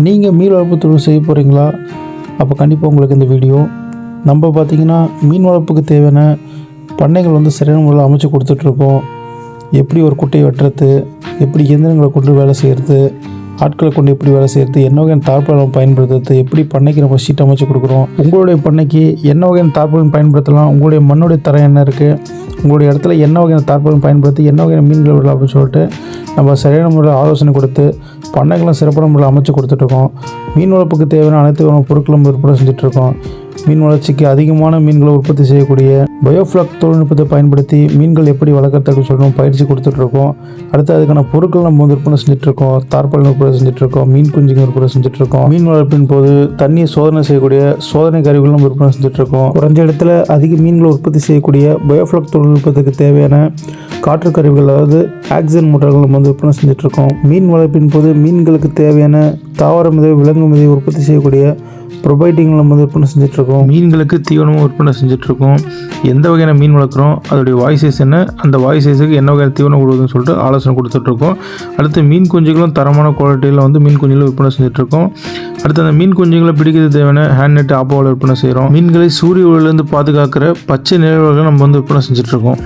நீங்கள் மீன் வளர்ப்பு தொழில் செய்ய போகிறீங்களா? அப்போ கண்டிப்பாக உங்களுக்கு இந்த வீடியோ நம்ம பார்த்திங்கன்னா மீன் வளர்ப்புக்கு தேவையான பண்ணைகள் சரியான முறையில் அமைச்சு கொடுத்துட்ருக்கோம். எப்படி ஒரு குட்டையை வெட்டுறது, எப்படி இயந்திரங்களை கொண்டு வேலை செய்கிறது, ஆட்களை கொண்டு எப்படி வேலை செய்கிறது, என்ன வகையான தார்பாலம் பயன்படுத்துறது, எப்படி பண்ணைக்கு நம்ம ஷீட் அமைச்சு கொடுக்குறோம், உங்களுடைய பண்ணைக்கு என்ன வகையான தார்பாலம் பயன்படுத்தலாம், உங்களுடைய மண்ணுடைய தரம் என்ன இருக்குது, உங்களுடைய இடத்துல என்ன வகையான தார்பாலம் பயன்படுத்தி என்ன வகையான மீன்கள் விடலாம் அப்படின்னு சொல்லிட்டு நம்ம சரியான முறையில் ஆலோசனை கொடுத்து பண்ணைகளும் சிறப்பான முறையில் அமைச்சு கொடுத்துட்ருக்கோம். மீன் வளர்ப்புக்கு தேவையான அனைத்து வகையான பொருட்களும் விற்பனை செஞ்சிட்ருக்கோம். மீன் வளர்ச்சிக்கு அதிகமான மீன்களை உற்பத்தி செய்யக்கூடிய பயோஃப்ளாக் தொழில்நுட்பத்தை பயன்படுத்தி மீன்கள் எப்படி வளர்க்குறதுக்கு சொல்லணும் பயிற்சி கொடுத்துட்ருக்கோம். அடுத்து அதுக்கான பொருட்கள் நம்ம விற்பனை செஞ்சுட்ருக்கோம். தார்பால் விற்பனை செஞ்சுட்ருக்கோம். மீன் குஞ்சுகள் விற்பனை செஞ்சுட்ருக்கோம். மீன் வளர்ப்பின் போது தண்ணியை சோதனை செய்யக்கூடிய சோதனை கருவிகளும் விற்பனை செஞ்சுட்ருக்கோம். குறைஞ்ச இடத்துல அதிக மீன்களை உற்பத்தி செய்யக்கூடிய பயோஃப்ளாக் தொழில்நுட்பத்துக்கு தேவையான காற்று கருவிகள், அதாவது ஆக்சிஜன் மோட்டார்கள் நம்ம விற்பனை செஞ்சுட்ருக்கோம். மீன் வளர்ப்பின் போது மீன்களுக்கு தேவையான தாவர மிதை, விலங்கு மிதை உற்பத்தி செய்யக்கூடிய ப்ரொபைட்டிங் நம்ம விற்பனை செஞ்சிட்ருக்கோம். மீன்களுக்கு தீவனமும் விற்பனை செஞ்சிட்ருக்கோம். எந்த வகையான மீன் வளர்க்குறோம், அதோடைய வாய் சைஸ் என்ன, அந்த வாய் சைஸுக்கு என்ன வகையான தீவனம் கொடுக்குதுன்னு சொல்லிட்டு ஆலோசனை கொடுத்துட்ருக்கோம். அடுத்து மீன் குஞ்சுகளும் தரமான குவாலிட்டியில் மீன் குஞ்சுகளும் விற்பனை செஞ்சிட்ருக்கோம். அடுத்து அந்த மீன் குஞ்சுகளை பிடிக்கிறது தேவையான ஹேண்ட் நெட் ஆப்போவில் விற்பனை செய்கிறோம். மீன்களை சூரிய ஒளியிலேருந்து பாதுகாக்கிற பச்சை நிழல்களை நம்ம விற்பனை செஞ்சிட்ருக்கோம்.